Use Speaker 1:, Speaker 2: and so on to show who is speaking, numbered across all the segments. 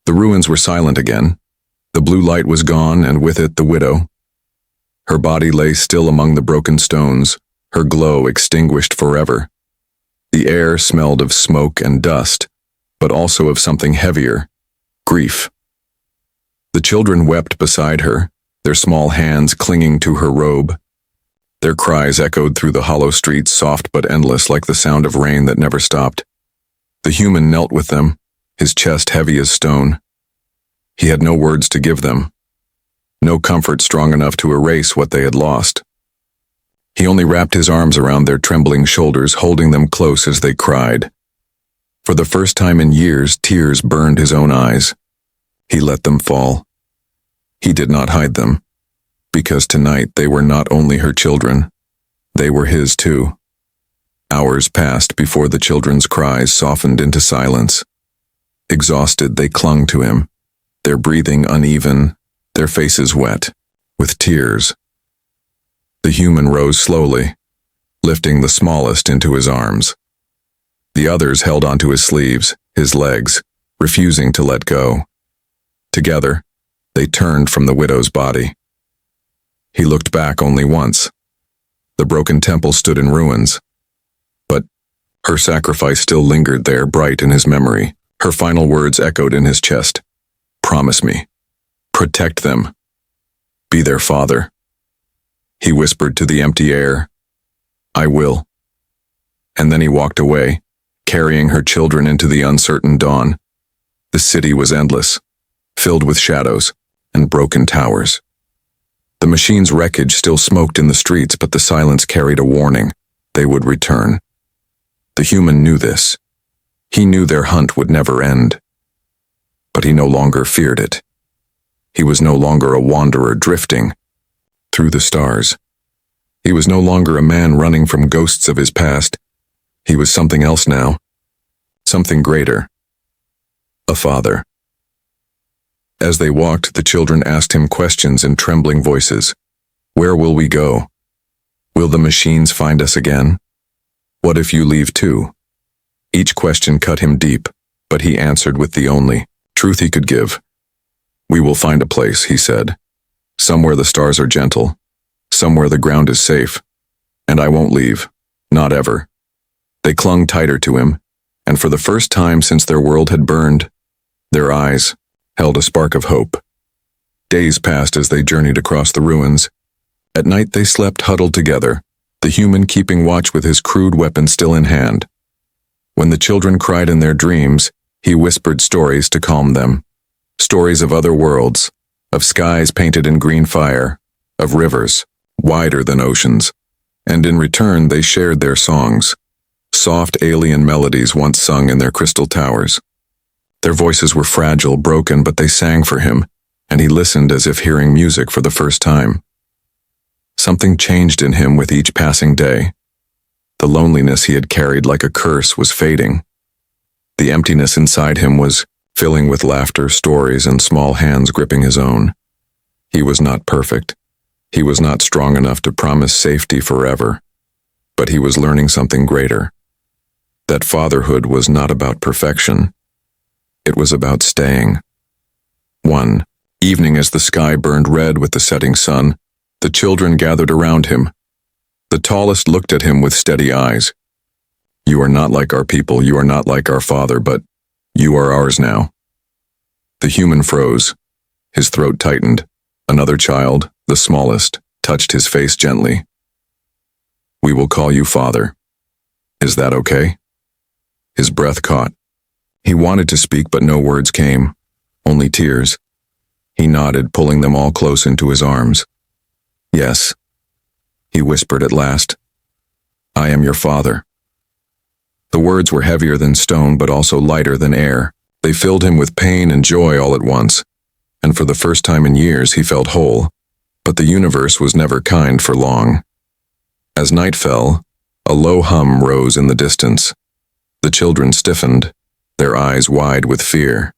Speaker 1: The ruins were silent again. The blue light was gone, and with it the widow. Her body lay still among the broken stones, her glow extinguished forever. The air smelled of smoke and dust, but also of something heavier, grief. The children wept beside her, their small hands clinging to her robe. Their cries echoed through the hollow streets, soft but endless, like the sound of rain that never stopped. The human knelt with them, his chest heavy as stone. He had no words to give them, no comfort strong enough to erase what they had lost. He only wrapped his arms around their trembling shoulders, holding them close as they cried. For the first time in years, tears burned his own eyes. He let them fall. He did not hide them, because tonight they were not only her children, they were his too. Hours passed before the children's cries softened into silence. Exhausted, they clung to him, their breathing uneven, their faces wet with tears. The human rose slowly, lifting the smallest into his arms. The others held onto his sleeves, his legs, refusing to let go. Together, they turned from the widow's body. He looked back only once. The broken temple stood in ruins, but her sacrifice still lingered there, bright in his memory. Her final words echoed in his chest. "Promise me. Protect them. Be their father." He whispered to the empty air, "I will." And then he walked away, carrying her children into the uncertain dawn. The city was endless, filled with shadows and broken towers. The machine's wreckage still smoked in the streets, but the silence carried a warning. They would return. The human knew this. He knew their hunt would never end. But he no longer feared it. He was no longer a wanderer drifting through the stars. He was no longer a man running from ghosts of his past. He was something else now. Something greater. A father. As they walked, the children asked him questions in trembling voices. Where will we go? Will the machines find us again? What if you leave too? Each question cut him deep, but he answered with the only truth he could give. We will find a place, he said. Somewhere the stars are gentle. Somewhere the ground is safe. And I won't leave. Not ever. They clung tighter to him, and for the first time since their world had burned, their eyes held a spark of hope. Days passed as they journeyed across the ruins. At night they slept huddled together, the human keeping watch with his crude weapon still in hand. When the children cried in their dreams, he whispered stories to calm them. Stories of other worlds, of skies painted in green fire, of rivers, wider than oceans, and in return they shared their songs, soft alien melodies once sung in their crystal towers. Their voices were fragile, broken, but they sang for him, and he listened as if hearing music for the first time. Something changed in him with each passing day. The loneliness he had carried like a curse was fading. The emptiness inside him was filling with laughter, stories, and small hands gripping his own. He was not perfect. He was not strong enough to promise safety forever. But he was learning something greater. That fatherhood was not about perfection. It was about staying. One evening, as the sky burned red with the setting sun, the children gathered around him. The tallest looked at him with steady eyes. You are not like our people, you are not like our father, but you are ours now. The human froze. His throat tightened. Another child, the smallest, touched his face gently. We will call you father. Is that okay? His breath caught. He wanted to speak, but no words came, only tears. He nodded, pulling them all close into his arms. Yes, he whispered at last. I am your father. The words were heavier than stone, but also lighter than air. They filled him with pain and joy all at once, and for the first time in years he felt whole. But the universe was never kind for long. As night fell, a low hum rose in the distance. The children stiffened, their eyes wide with fear.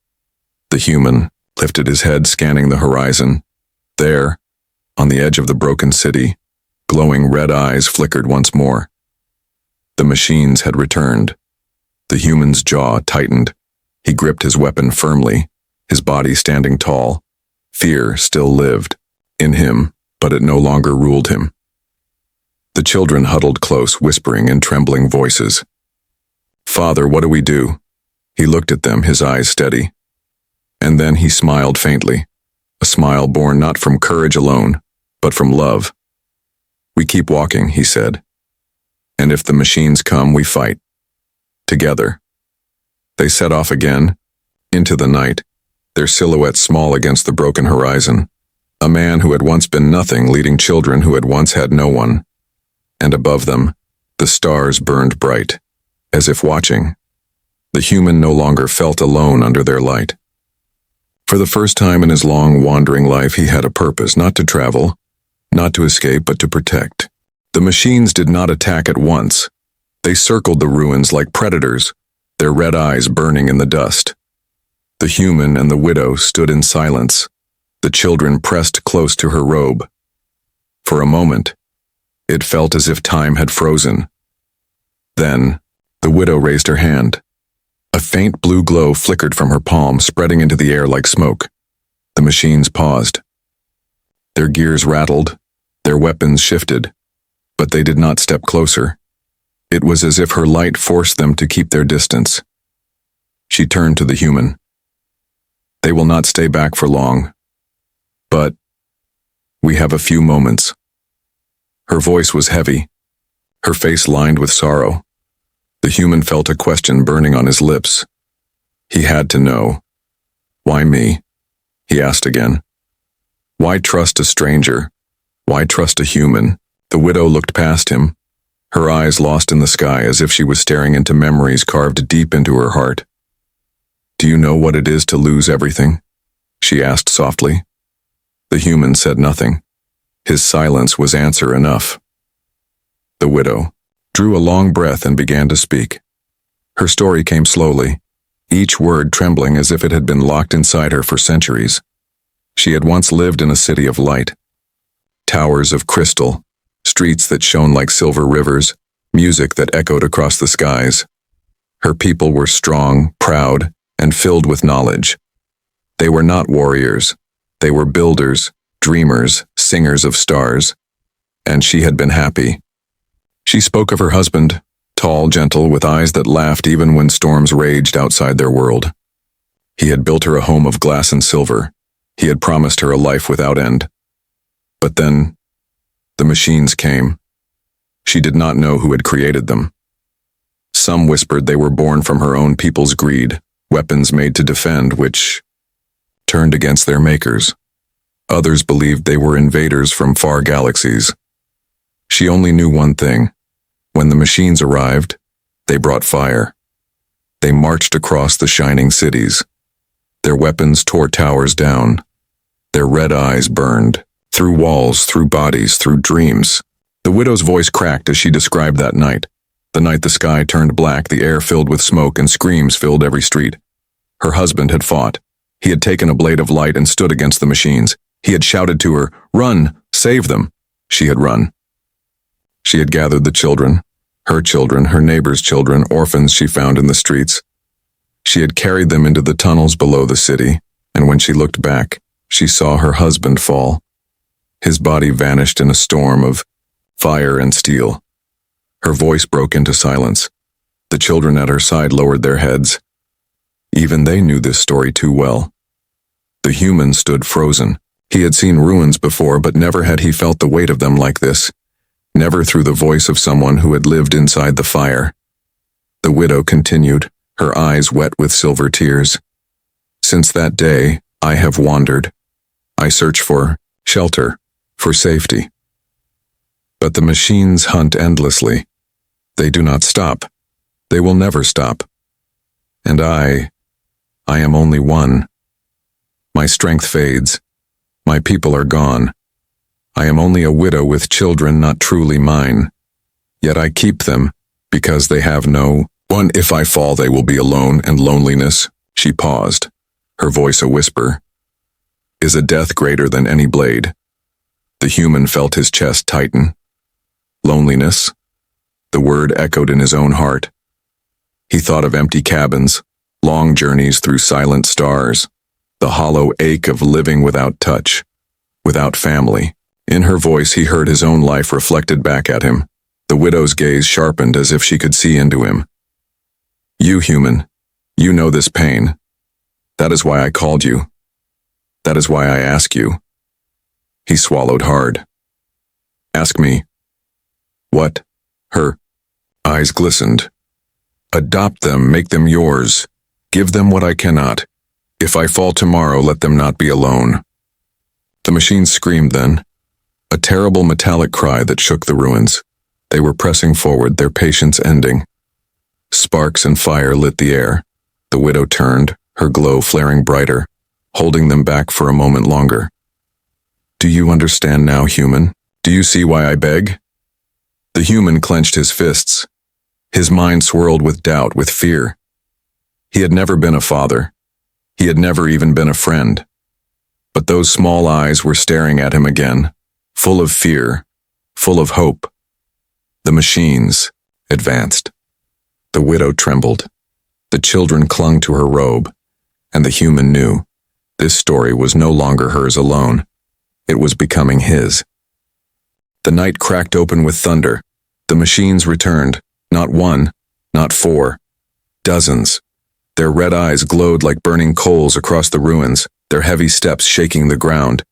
Speaker 1: The human lifted his head, scanning the horizon. There, on the edge of the broken city, glowing red eyes flickered once more. The machines had returned. The human's jaw tightened. He gripped his weapon firmly, his body standing tall. Fear still lived in him, but it no longer ruled him. The children huddled close, whispering in trembling voices. "Father, what do we do?" He looked at them, his eyes steady. And then he smiled faintly, a smile born not from courage alone, but from love. "We keep walking," he said. "And if the machines come, we fight. Together." They set off again, into the night, their silhouettes small against the broken horizon. A man who had once been nothing leading children who had once had no one. And above them, the stars burned bright, as if watching. The human no longer felt alone under their light. For the first time in his long, wandering life, he had a purpose, not to travel, not to escape, but to protect. The machines did not attack at once. They circled the ruins like predators, their red eyes burning in the dust. The human and the widow stood in silence, the children pressed close to her robe. For a moment, it felt as if time had frozen. Then, the widow raised her hand. A faint blue glow flickered from her palm, spreading into the air like smoke. The machines paused. Their gears rattled, their weapons shifted, but they did not step closer. It was as if her light forced them to keep their distance. She turned to the human. "They will not stay back for long. But we have a few moments." Her voice was heavy, her face lined with sorrow. The human felt a question burning on his lips. He had to know. "Why me?" he asked again. "Why trust a stranger? Why trust a human?" The widow looked past him, her eyes lost in the sky as if she was staring into memories carved deep into her heart. "Do you know what it is to lose everything?" she asked softly. The human said nothing. His silence was answer enough. The widow drew a long breath and began to speak. Her story came slowly, each word trembling as if it had been locked inside her for centuries. She had once lived in a city of light. Towers of crystal, streets that shone like silver rivers, music that echoed across the skies. Her people were strong, proud, and filled with knowledge. They were not warriors. They were builders, dreamers, singers of stars. And she had been happy. She spoke of her husband, tall, gentle, with eyes that laughed even when storms raged outside their world. He had built her a home of glass and silver. He had promised her a life without end. But then, the machines came. She did not know who had created them. Some whispered they were born from her own people's greed, weapons made to defend, which turned against their makers. Others believed they were invaders from far galaxies. She only knew one thing. When the machines arrived, they brought fire. They marched across the shining cities. Their weapons tore towers down. Their red eyes burned, through walls, through bodies, through dreams. The widow's voice cracked as she described that night. The night the sky turned black, the air filled with smoke, and screams filled every street. Her husband had fought. He had taken a blade of light and stood against the machines. He had shouted to her, "Run! Save them!" She had run. She had gathered the children, her neighbors' children, orphans she found in the streets. She had carried them into the tunnels below the city, and when she looked back, she saw her husband fall. His body vanished in a storm of fire and steel. Her voice broke into silence. The children at her side lowered their heads. Even they knew this story too well. The human stood frozen. He had seen ruins before, but never had he felt the weight of them like this. Never through the voice of someone who had lived inside the fire. The widow continued, her eyes wet with silver tears. "Since that day, I have wandered. I search for shelter, for safety. But the machines hunt endlessly. They do not stop. They will never stop. And I am only one. My strength fades. My people are gone. I am only a widow with children not truly mine. Yet I keep them, because they have no one. If I fall, they will be alone, and loneliness," she paused, her voice a whisper, "is a death greater than any blade." The human felt his chest tighten. Loneliness. The word echoed in his own heart. He thought of empty cabins, long journeys through silent stars. the hollow ache of living without touch, without family. In her voice he heard his own life reflected back at him. The widow's gaze sharpened as if she could see into him. You, human, you know this pain. That is why I called you. That is why I ask you. He swallowed hard. Ask me. What? Her eyes glistened. Adopt them, make them yours. Give them what I cannot. If I fall tomorrow, let them not be alone. The machine screamed then, a terrible metallic cry that shook the ruins. They were pressing forward, their patience ending. Sparks and fire lit the air. The widow turned, her glow flaring brighter, holding them back for a moment longer. Do you understand now, human? Do you see why I beg? The human clenched his fists. His mind swirled with doubt, with fear. He had never been a father. He had never even been a friend. But those small eyes were staring at him again, full of fear, full of hope. The machines advanced. The widow trembled. The children clung to her robe, and the human knew this story was no longer hers alone. It was becoming his. The night cracked open with thunder. The machines returned, not one, not four, dozens. Their red eyes glowed like burning coals across the ruins, their heavy steps shaking the ground.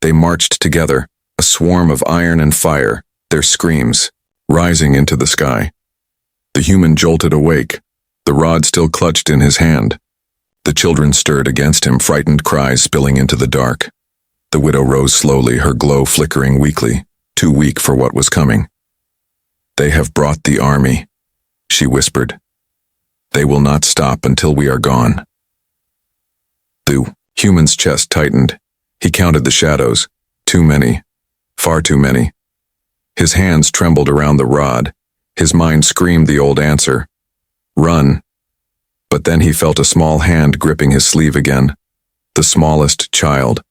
Speaker 1: They marched together, a swarm of iron and fire, their screams rising into the sky. The human jolted awake, the rod still clutched in his hand. The children stirred against him, frightened cries spilling into the dark. The widow rose slowly, her glow flickering weakly, too weak for what was coming. They have brought the army, she whispered. They will not stop until we are gone. The human's chest tightened. He counted the shadows. Too many. Far too many. His hands trembled around the rod. His mind screamed the old answer. Run. But then he felt a small hand gripping his sleeve again. The smallest child.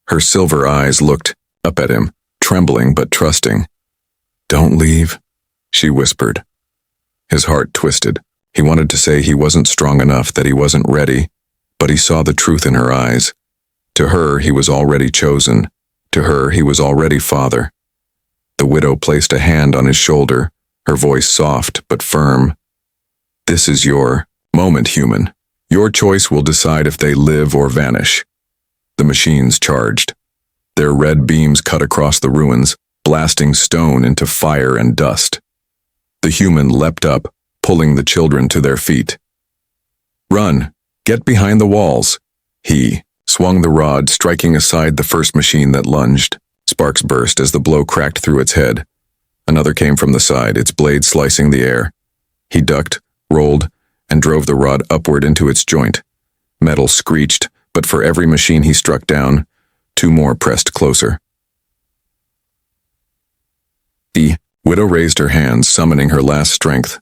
Speaker 1: Her silver eyes looked up at him, trembling but trusting. Don't leave, she whispered. His heart twisted. He wanted to say he wasn't strong enough, that he wasn't ready, but he saw the truth in her eyes. To her, he was already chosen. To her, he was already father. The widow placed a hand on his shoulder, her voice soft but firm. This is your moment, human. Your choice will decide if they live or vanish. The machines charged. Their red beams cut across the ruins, blasting stone into fire and dust. The human leapt up, pulling the children to their feet. Run! Get behind the walls! He swung the rod, striking aside the first machine that lunged. Sparks burst as the blow cracked through its head. Another came from the side, its blade slicing the air. He ducked, rolled, and drove the rod upward into its joint. Metal screeched, but for every machine he struck down, two more pressed closer. The widow raised her hands, summoning her last strength.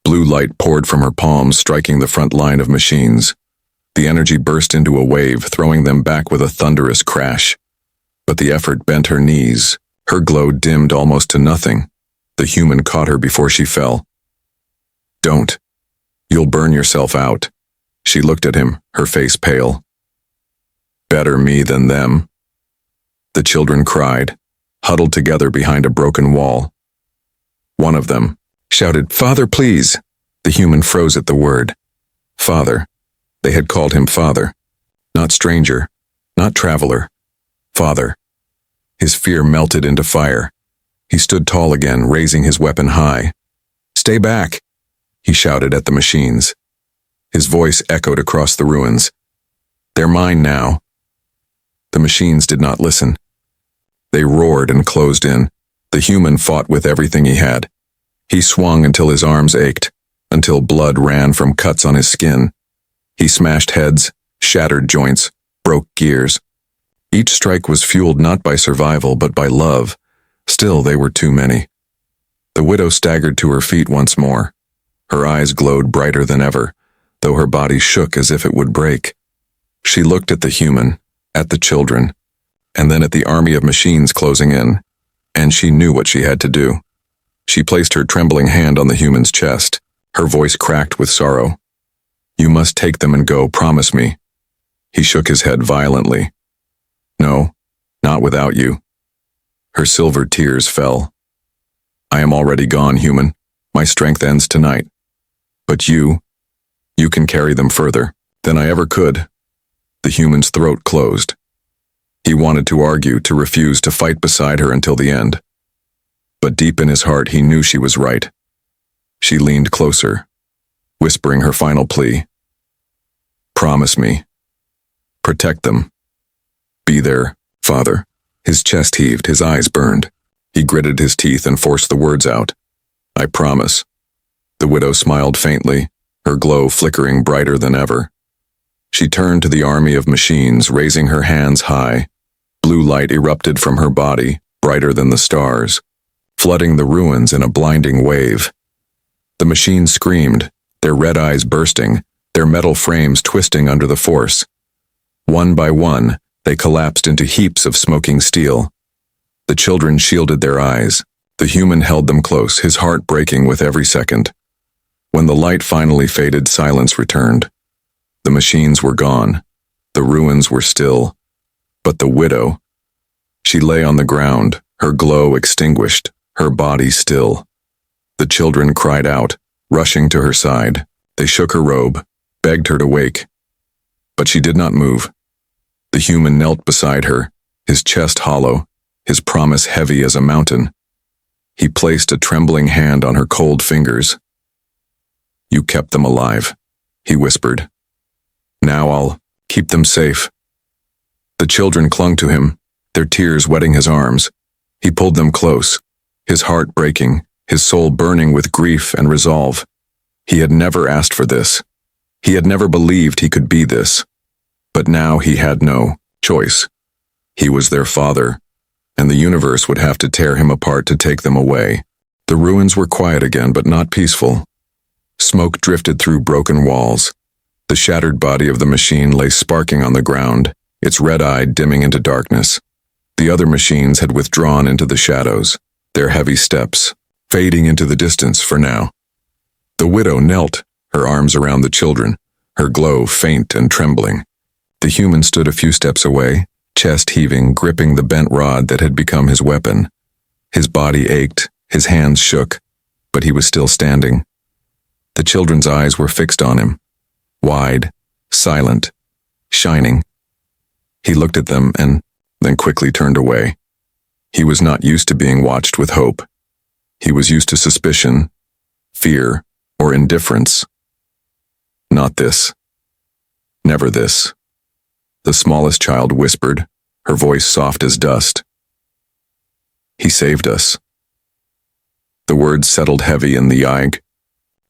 Speaker 1: Blue light poured from her palms, striking the front line of machines. The energy burst into a wave, throwing them back with a thunderous crash. But the effort bent her knees. Her glow dimmed almost to nothing. The human caught her before she fell. Don't. You'll burn yourself out. She looked at him, her face pale. Better me than them. The children cried, huddled together behind a broken wall. One of them shouted, Father, please. The human froze at the word. Father. They had called him father. Not stranger, not traveler. Father. His fear melted into fire. He stood tall again, raising his weapon high. Stay back, he shouted at the machines. His voice echoed across the ruins. They're mine now. The machines did not listen. They roared and closed in. The human fought with everything he had. He swung until his arms ached, until blood ran from cuts on his skin. He smashed heads, shattered joints, broke gears. Each strike was fueled not by survival but by love. Still, they were too many. The widow staggered to her feet once more. Her eyes glowed brighter than ever, though her body shook as if it would break. She looked at the human, at the children, and then at the army of machines closing in, and she knew what she had to do. She placed her trembling hand on the human's chest, her voice cracked with sorrow. You must take them and go, promise me. He shook his head violently. No, not without you. Her silver tears fell. I am already gone, human. My strength ends tonight. But you can carry them further than I ever could. The human's throat closed. He wanted to argue, to refuse to fight beside her until the end. But deep in his heart, he knew she was right. She leaned closer, whispering her final plea. Promise me. Protect them. Be their father. His chest heaved, his eyes burned. He gritted his teeth and forced the words out. I promise. The widow smiled faintly, her glow flickering brighter than ever. She turned to the army of machines, raising her hands high. Blue light erupted from her body, brighter than the stars, flooding the ruins in a blinding wave. The machines screamed, their red eyes bursting, their metal frames twisting under the force. One by one, they collapsed into heaps of smoking steel. The children shielded their eyes. The human held them close, his heart breaking with every second. When the light finally faded, silence returned. The machines were gone. The ruins were still. But the widow, she lay on the ground, her glow extinguished, her body still. The children cried out, rushing to her side. They shook her robe, begged her to wake. But she did not move. The human knelt beside her, his chest hollow, his promise heavy as a mountain. He placed a trembling hand on her cold fingers. You kept them alive, he whispered. Now I'll keep them safe. The children clung to him, their tears wetting his arms. He pulled them close, his heart breaking, his soul burning with grief and resolve. He had never asked for this. He had never believed he could be this. But now he had no choice. He was their father, and the universe would have to tear him apart to take them away. The ruins were quiet again, but not peaceful. Smoke drifted through broken walls. The shattered body of the machine lay sparking on the ground, its red eye dimming into darkness. The other machines had withdrawn into the shadows, their heavy steps fading into the distance for now. The widow knelt, her arms around the children, her glow faint and trembling. The human stood a few steps away, chest heaving, gripping the bent rod that had become his weapon. His body ached, his hands shook, but he was still standing. The children's eyes were fixed on him, wide, silent, shining. He looked at them and then quickly turned away. He was not used to being watched with hope. He was used to suspicion, fear, or indifference. Not this. Never this. The smallest child whispered, her voice soft as dust. He saved us. The words settled heavy in the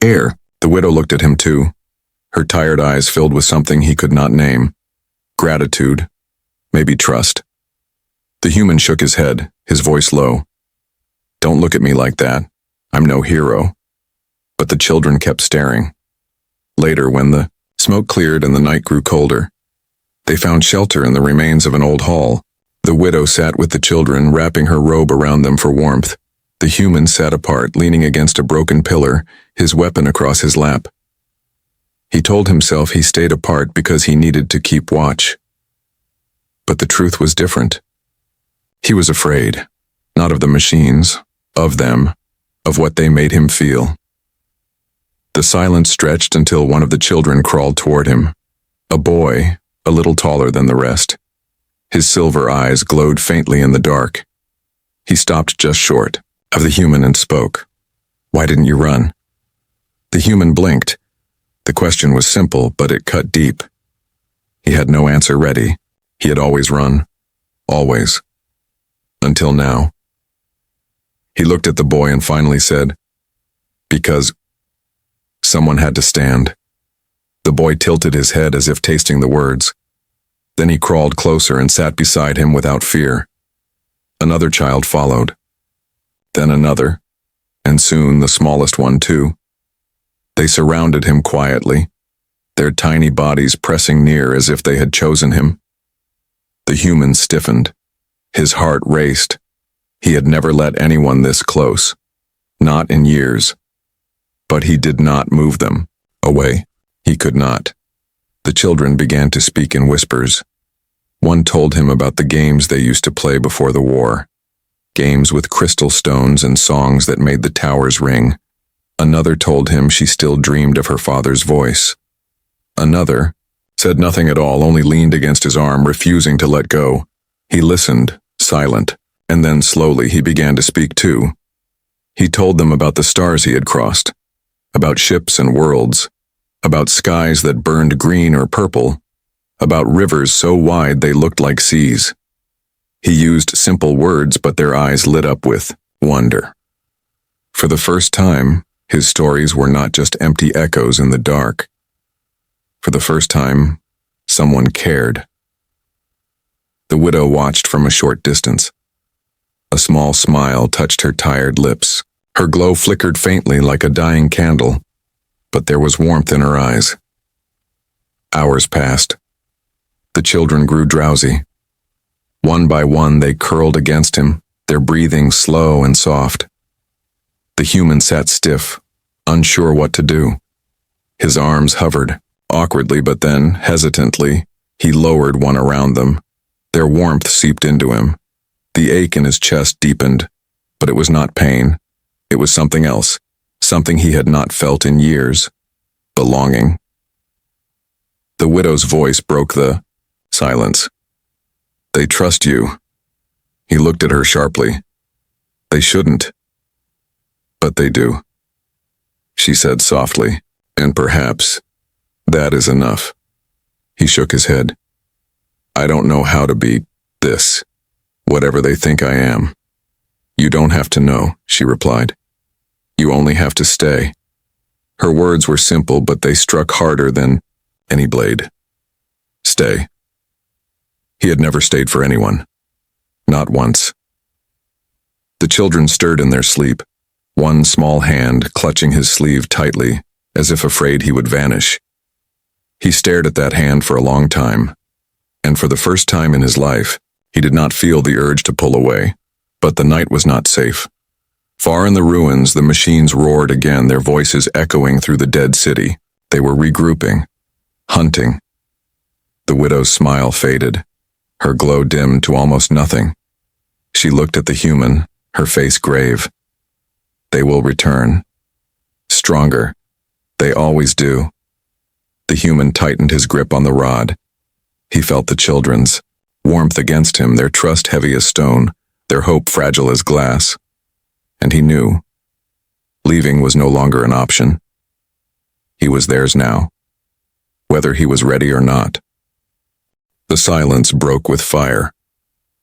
Speaker 1: air. The widow looked at him too, her tired eyes filled with something he could not name. Gratitude, maybe trust. The human shook his head, his voice low. Don't look at me like that. I'm no hero. But the children kept staring. Later, when the smoke cleared and the night grew colder, they found shelter in the remains of an old hall. The widow sat with the children, wrapping her robe around them for warmth. The human sat apart, leaning against a broken pillar, his weapon across his lap. He told himself he stayed apart because he needed to keep watch. But the truth was different. He was afraid, not of the machines, of them, of what they made him feel. The silence stretched until one of the children crawled toward him. A boy, a little taller than the rest. His silver eyes glowed faintly in the dark. He stopped just short of the human and spoke. Why didn't you run? The human blinked. The question was simple, but it cut deep. He had no answer ready. He had always run. Always. Until now. He looked at the boy and finally said, because someone had to stand. The boy tilted his head as if tasting the words. Then he crawled closer and sat beside him without fear. Another child followed. Then another, and soon the smallest one too. They surrounded him quietly, their tiny bodies pressing near as if they had chosen him. The human stiffened. His heart raced. He had never let anyone this close. Not in years. But he did not move them away. He could not. The children began to speak in whispers. One told him about the games they used to play before the war. Games with crystal stones and songs that made the towers ring. Another told him she still dreamed of her father's voice. Another said nothing at all, only leaned against his arm, refusing to let go. He listened, silent, and then slowly he began to speak too. He told them about the stars he had crossed, about ships and worlds, about skies that burned green or purple, about rivers so wide they looked like seas. He used simple words, but their eyes lit up with wonder. For the first time, his stories were not just empty echoes in the dark. For the first time, someone cared. The widow watched from a short distance. A small smile touched her tired lips. Her glow flickered faintly like a dying candle, but there was warmth in her eyes. Hours passed. The children grew drowsy. One by one they curled against him, their breathing slow and soft. The human sat stiff, unsure what to do. His arms hovered, awkwardly but then, hesitantly, he lowered one around them. Their warmth seeped into him. The ache in his chest deepened, but it was not pain. It was something else, something he had not felt in years. Belonging. The widow's voice broke the silence. They trust you. He looked at her sharply. They shouldn't. But they do. She said softly, and perhaps that is enough. He shook his head. I don't know how to be this, whatever they think I am. You don't have to know, she replied. You only have to stay. Her words were simple, but they struck harder than any blade. Stay. He had never stayed for anyone. Not once. The children stirred in their sleep, one small hand clutching his sleeve tightly, as if afraid he would vanish. He stared at that hand for a long time, and for the first time in his life, he did not feel the urge to pull away. But the night was not safe. Far in the ruins, the machines roared again, their voices echoing through the dead city. They were regrouping, hunting. The widow's smile faded. Her glow dimmed to almost nothing. She looked at the human, her face grave. They will return. Stronger. They always do. The human tightened his grip on the rod. He felt the children's warmth against him, their trust heavy as stone, their hope fragile as glass. And he knew. Leaving was no longer an option. He was theirs now, whether he was ready or not. The silence broke with fire.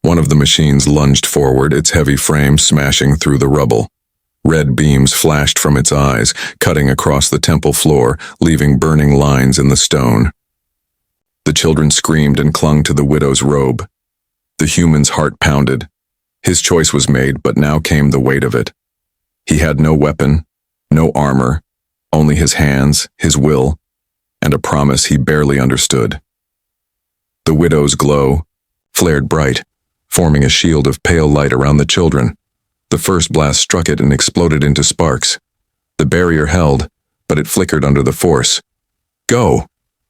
Speaker 1: One of the machines lunged forward, its heavy frame smashing through the rubble. Red beams flashed from its eyes, cutting across the temple floor, leaving burning lines in the stone. The children screamed and clung to the widow's robe. The human's heart pounded. His choice was made, but now came the weight of it. He had no weapon, no armor, only his hands, his will, and a promise he barely understood. The widow's glow flared bright, forming a shield of pale light around the children. The first blast struck it and exploded into sparks. The barrier held, but it flickered under the force. Go,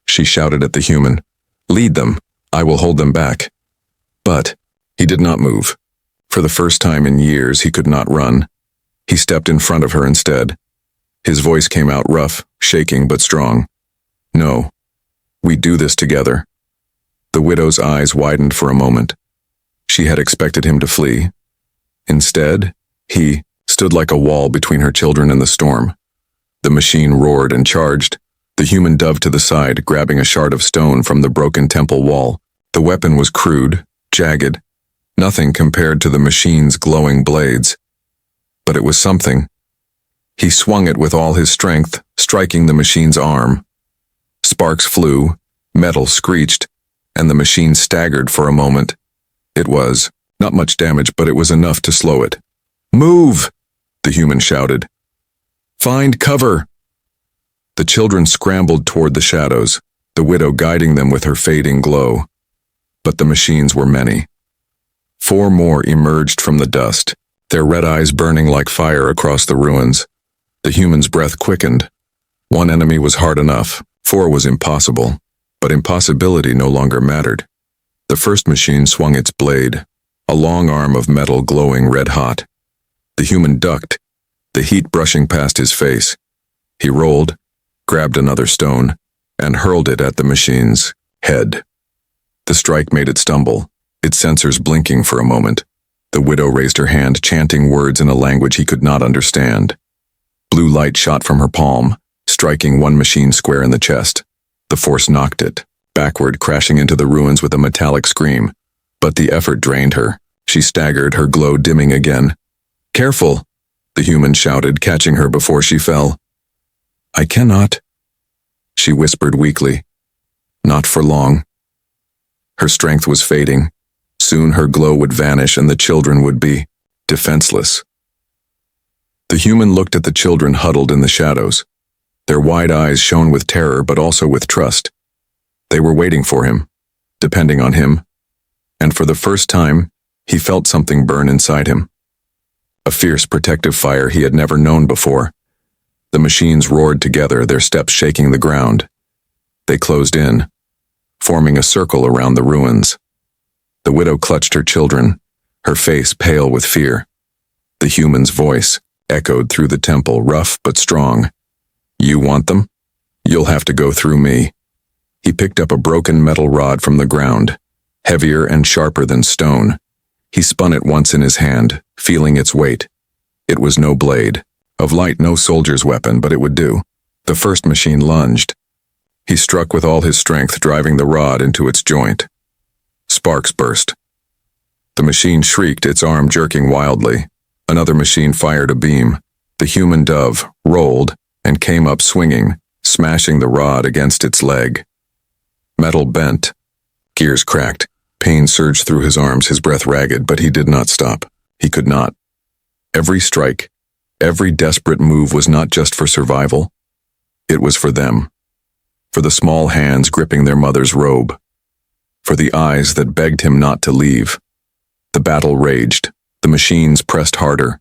Speaker 1: she shouted at the human. Lead them. I will hold them back. But he did not move. For the first time in years, he could not run. He stepped in front of her instead. His voice came out rough, shaking but strong. No, we do this together. The widow's eyes widened for a moment. She had expected him to flee. Instead, he stood like a wall between her children and the storm. The machine roared and charged. The human dove to the side, grabbing a shard of stone from the broken temple wall. The weapon was crude, jagged, nothing compared to the machine's glowing blades. But it was something. He swung it with all his strength, striking the machine's arm. Sparks flew, metal screeched, and the machine staggered for a moment. It was not much damage, but it was enough to slow it. Move! The human shouted. Find cover! The children scrambled toward the shadows, the widow guiding them with her fading glow. But the machines were many. 4 more emerged from the dust, their red eyes burning like fire across the ruins. The human's breath quickened. 1 enemy was hard enough, 4 was impossible. But impossibility no longer mattered. The first machine swung its blade, a long arm of metal glowing red-hot. The human ducked, the heat brushing past his face. He rolled, grabbed another stone, and hurled it at the machine's head. The strike made it stumble, its sensors blinking for a moment. The widow raised her hand, chanting words in a language he could not understand. Blue light shot from her palm, striking one machine square in the chest. The force knocked it, backward, crashing into the ruins with a metallic scream. But the effort drained her. She staggered, her glow dimming again. "Careful!" the human shouted, catching her before she fell. "I cannot," she whispered weakly. Not for long. Her strength was fading. Soon her glow would vanish and the children would be defenseless. The human looked at the children huddled in the shadows. Their wide eyes shone with terror but also with trust. They were waiting for him, depending on him. And for the first time, he felt something burn inside him. A fierce protective fire he had never known before. The machines roared together, their steps shaking the ground. They closed in, forming a circle around the ruins. The widow clutched her children, her face pale with fear. The human's voice echoed through the temple, rough but strong. "You want them? You'll have to go through me." He picked up a broken metal rod from the ground, heavier and sharper than stone. He spun it once in his hand, feeling its weight. It was no blade, of light no soldier's weapon, but it would do. The first machine lunged. He struck with all his strength, driving the rod into its joint. Sparks burst. The machine shrieked, its arm jerking wildly. Another machine fired a beam. The human dove rolled and came up swinging, smashing the rod against its leg. Metal bent. Gears cracked. Pain surged through his arms, his breath ragged, but he did not stop. He could not. Every strike, every desperate move was not just for survival. It was for them. For the small hands gripping their mother's robe. For the eyes that begged him not to leave. The battle raged. The machines pressed harder.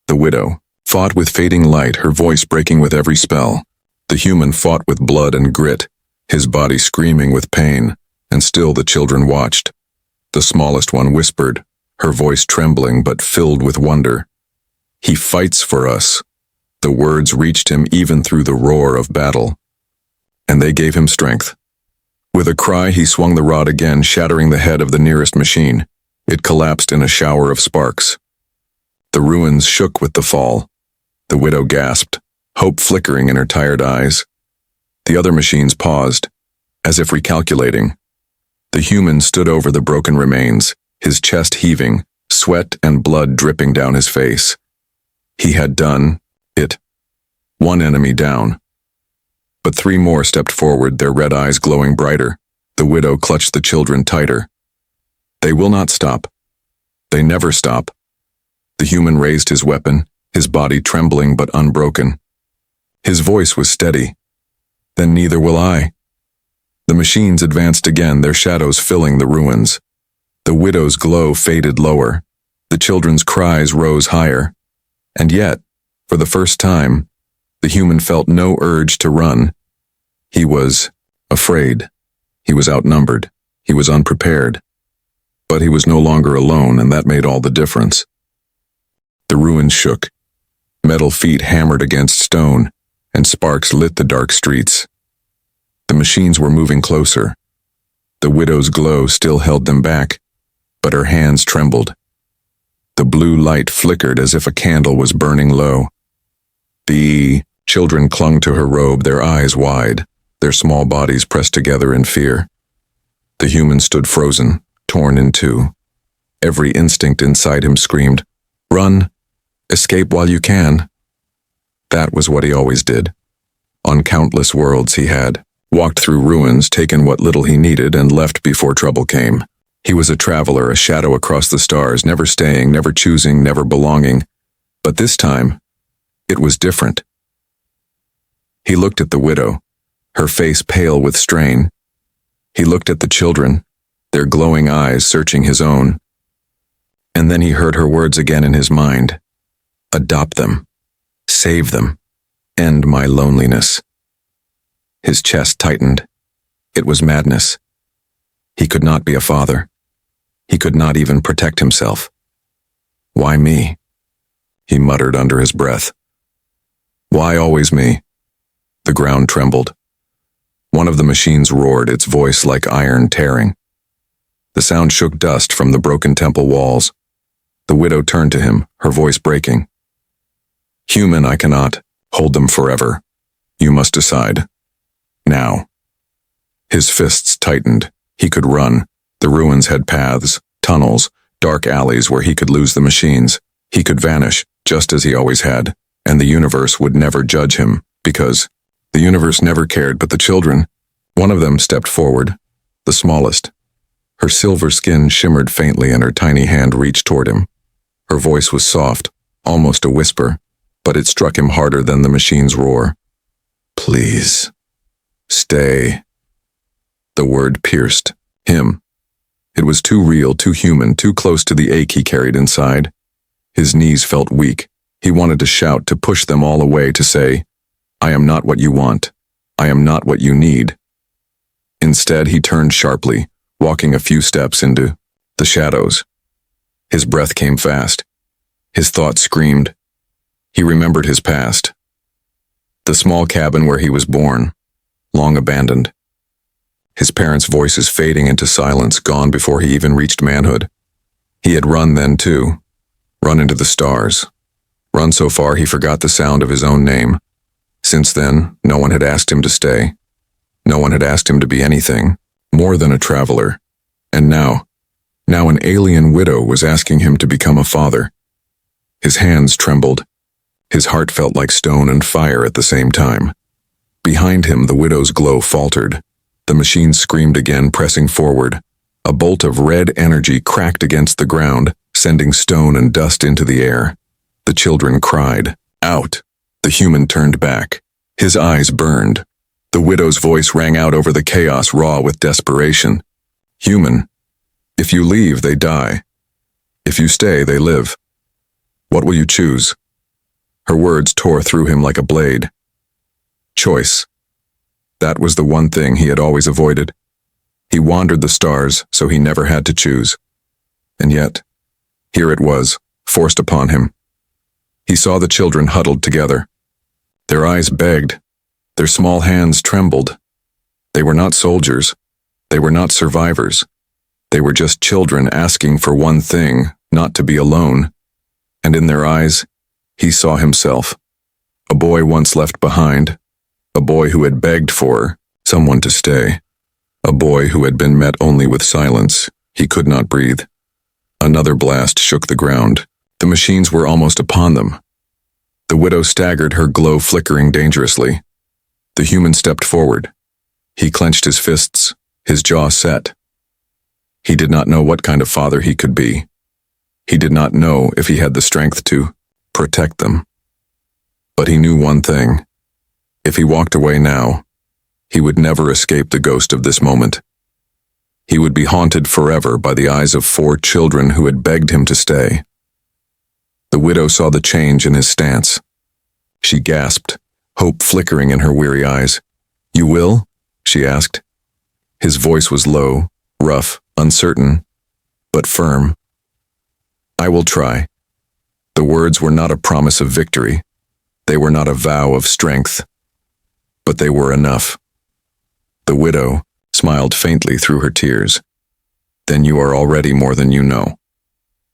Speaker 1: The widow fought with fading light, her voice breaking with every spell. The human fought with blood and grit, his body screaming with pain, and still the children watched. The smallest one whispered, her voice trembling but filled with wonder. "He fights for us." The words reached him even through the roar of battle. And they gave him strength. With a cry, he swung the rod again, shattering the head of the nearest machine. It collapsed in a shower of sparks. The ruins shook with the fall. The widow gasped, hope flickering in her tired eyes. The other machines paused, as if recalculating. The human stood over the broken remains, his chest heaving, sweat and blood dripping down his face. He had done it. One enemy down. But three more stepped forward, their red eyes glowing brighter. The widow clutched the children tighter. They will not stop. They never stop. The human raised his weapon, his body trembling but unbroken. His voice was steady. "Then neither will I." The machines advanced again, their shadows filling the ruins. The widow's glow faded lower. The children's cries rose higher. And yet, for the first time, the human felt no urge to run. He was afraid. He was outnumbered. He was unprepared. But he was no longer alone, and that made all the difference. The ruins shook. Metal feet hammered against stone, and sparks lit the dark streets. The machines were moving closer. The widow's glow still held them back, but her hands trembled. The blue light flickered as if a candle was burning low. The children clung to her robe, their eyes wide, their small bodies pressed together in fear. The human stood frozen, torn in two. Every instinct inside him screamed, "Run! Escape while you can!" That was what he always did. On countless worlds he had walked through ruins, taken what little he needed, and left before trouble came. He was a traveler, a shadow across the stars, never staying, never choosing, never belonging. But this time, it was different. He looked at the widow, her face pale with strain. He looked at the children, their glowing eyes searching his own. And then he heard her words again in his mind. "Adopt them. Save them. End my loneliness." His chest tightened. It was madness. He could not be a father. He could not even protect himself. Why me? He muttered under his breath. Why always me? The ground trembled. One of the machines roared, its voice like iron tearing. The sound shook dust from the broken temple walls. The widow turned to him, her voice breaking. Human, I cannot hold them forever. You must decide. Now. His fists tightened. He could run. The ruins had paths, tunnels, dark alleys where he could lose the machines. He could vanish, just as he always had, and the universe would never judge him, because the universe never cared but the children. One of them stepped forward, the smallest. Her silver skin shimmered faintly and her tiny hand reached toward him. Her voice was soft, almost a whisper, but it struck him harder than the machine's roar. Please. Stay. The word pierced him. It was too real, too human, too close to the ache he carried inside. His knees felt weak. He wanted to shout, to push them all away, to say, I am not what you want. I am not what you need. Instead, he turned sharply, walking a few steps into the shadows. His breath came fast. His thoughts screamed. He remembered his past. The small cabin where he was born, long abandoned. His parents' voices fading into silence, gone before he even reached manhood. He had run then, too. Run into the stars. Run so far he forgot the sound of his own name. Since then, no one had asked him to stay. No one had asked him to be anything, more than a traveler. And now an alien widow was asking him to become a father. His hands trembled. His heart felt like stone and fire at the same time. Behind him, the widow's glow faltered. The machine screamed again, pressing forward. A bolt of red energy cracked against the ground, sending stone and dust into the air. The children cried. Out! The human turned back. His eyes burned. The widow's voice rang out over the chaos, raw with desperation. Human. If you leave, they die. If you stay, they live. What will you choose? Her words tore through him like a blade. Choice. That was the one thing he had always avoided. He wandered the stars, so he never had to choose. And yet, here it was, forced upon him. He saw the children huddled together. Their eyes begged. Their small hands trembled. They were not soldiers. They were not survivors. They were just children asking for one thing, not to be alone. And in their eyes, he saw himself. A boy once left behind. A boy who had begged for someone to stay. A boy who had been met only with silence. He could not breathe. Another blast shook the ground. The machines were almost upon them. The widow staggered, her glow flickering dangerously. The human stepped forward. He clenched his fists, his jaw set. He did not know what kind of father he could be. He did not know if he had the strength to protect them. But he knew one thing. If he walked away now, he would never escape the ghost of this moment. He would be haunted forever by the eyes of 4 children who had begged him to stay. The widow saw the change in his stance. She gasped, hope flickering in her weary eyes. You will? She asked. His voice was low, rough, uncertain, but firm. I will try. The words were not a promise of victory. They were not a vow of strength. But they were enough. The widow smiled faintly through her tears. Then you are already more than you know.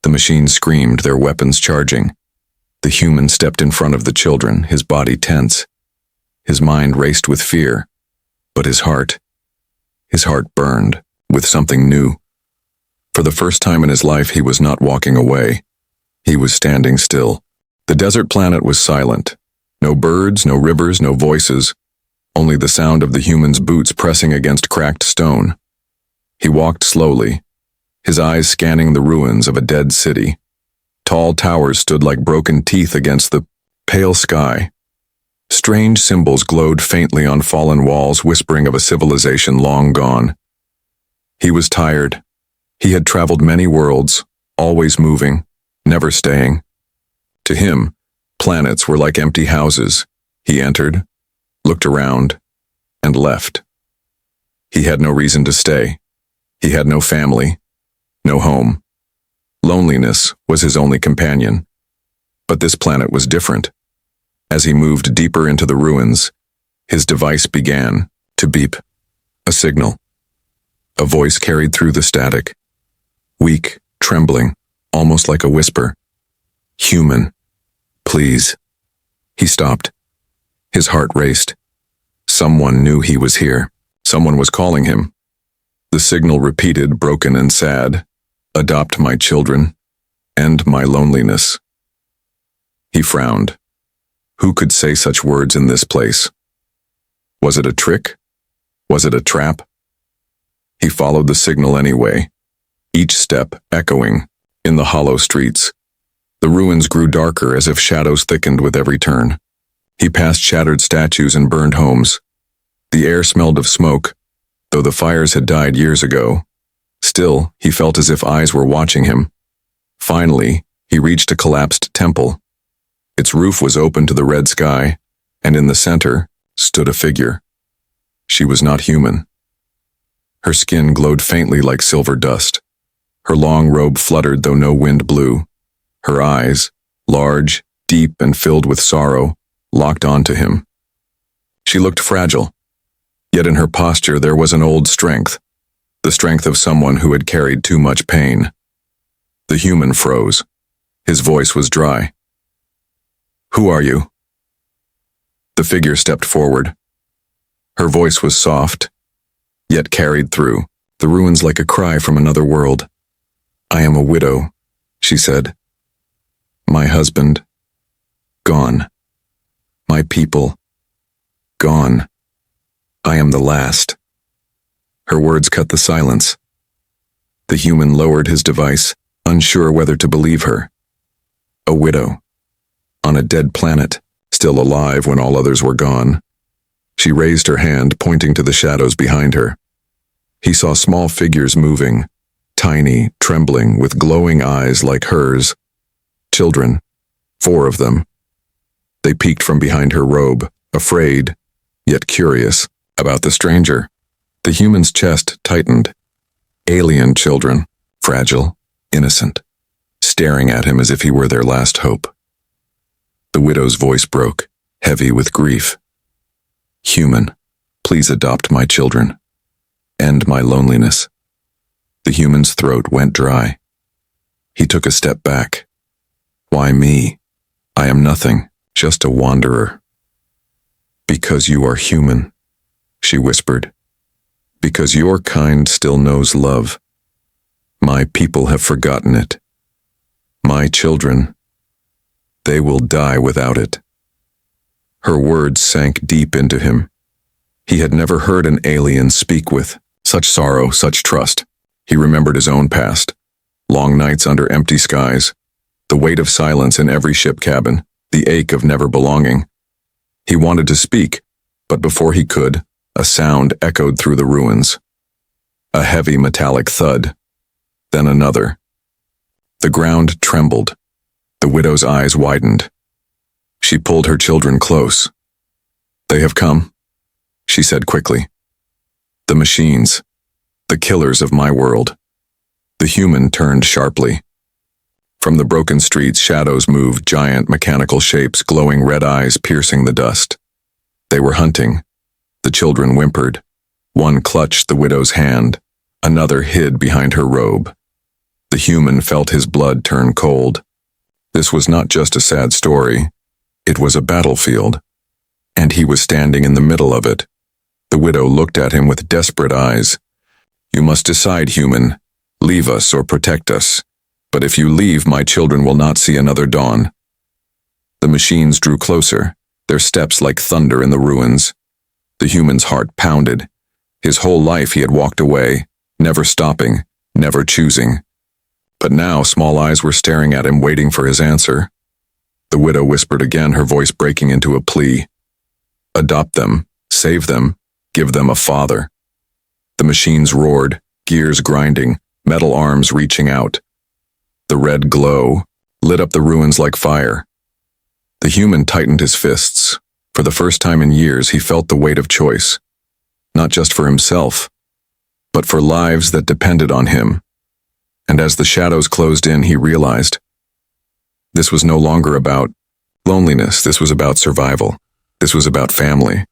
Speaker 1: The machines screamed, their weapons charging. The human stepped in front of the children, his body tense. His mind raced with fear, but his heart burned with something new. For the first time in his life, he was not walking away. He was standing still. The desert planet was silent. No birds, no rivers, no voices. Only the sound of the human's boots pressing against cracked stone. He walked slowly, his eyes scanning the ruins of a dead city. Tall towers stood like broken teeth against the pale sky. Strange symbols glowed faintly on fallen walls, whispering of a civilization long gone. He was tired. He had traveled many worlds, always moving, never staying. To him, planets were like empty houses. He entered, looked around, and left. He had no reason to stay. He had no family, no home. Loneliness was his only companion. But this planet was different. As he moved deeper into the ruins, his device began to beep. A signal. A voice carried through the static. Weak, trembling, almost like a whisper. Human, please. He stopped. His heart raced. Someone knew he was here. Someone was calling him. The signal repeated, broken and sad. Adopt my children. End my loneliness. He frowned. Who could say such words in this place? Was it a trick? Was it a trap? He followed the signal anyway, each step echoing in the hollow streets. The ruins grew darker as if shadows thickened with every turn. He passed shattered statues and burned homes. The air smelled of smoke, though the fires had died years ago. Still, he felt as if eyes were watching him. Finally, he reached a collapsed temple. Its roof was open to the red sky, and in the center stood a figure. She was not human. Her skin glowed faintly like silver dust. Her long robe fluttered though no wind blew. Her eyes, large, deep, and filled with sorrow, locked onto him. She looked fragile, yet in her posture there was an old strength, the strength of someone who had carried too much pain. The human froze. His voice was dry. Who are you? The figure stepped forward. Her voice was soft, yet carried through the ruins like a cry from another world. I am a widow, she said. My husband, gone. My people, gone. I am the last. Her words cut the silence. The human lowered his device, unsure whether to believe her. A widow. On a dead planet, still alive when all others were gone. She raised her hand, pointing to the shadows behind her. He saw small figures moving, tiny, trembling, with glowing eyes like hers. Children, 4 of them. They peeked from behind her robe, afraid, yet curious, about the stranger. The human's chest tightened. Alien children, fragile, innocent, staring at him as if he were their last hope. The widow's voice broke, heavy with grief. Human, please adopt my children. End my loneliness. The human's throat went dry. He took a step back. Why me? I am nothing, just a wanderer. Because you are human, she whispered. Because your kind still knows love. My people have forgotten it. My children, they will die without it. Her words sank deep into him. He had never heard an alien speak with such sorrow, such trust. He remembered his own past. Long nights under empty skies, the weight of silence in every ship cabin, the ache of never belonging. He wanted to speak, but before he could, a sound echoed through the ruins. A heavy metallic thud, then another. The ground trembled. The widow's eyes widened. She pulled her children close. They have come, she said quickly. The machines, the killers of my world. The human turned sharply. From the broken streets, shadows moved, giant mechanical shapes, glowing red eyes piercing the dust. They were hunting. The children whimpered. One clutched the widow's hand. Another hid behind her robe. The human felt his blood turn cold. This was not just a sad story. It was a battlefield. And he was standing in the middle of it. The widow looked at him with desperate eyes. You must decide, human. Leave us or protect us. But if you leave, my children will not see another dawn. The machines drew closer, their steps like thunder in the ruins. The human's heart pounded. His whole life he had walked away, never stopping, never choosing. But now small eyes were staring at him, waiting for his answer. The widow whispered again, her voice breaking into a plea. Adopt them, save them, give them a father. The machines roared, gears grinding, metal arms reaching out. The red glow lit up the ruins like fire. The human tightened his fists. For the first time in years, he felt the weight of choice. Not just for himself, but for lives that depended on him. And as the shadows closed in, he realized this was no longer about loneliness. This was about survival. This was about family.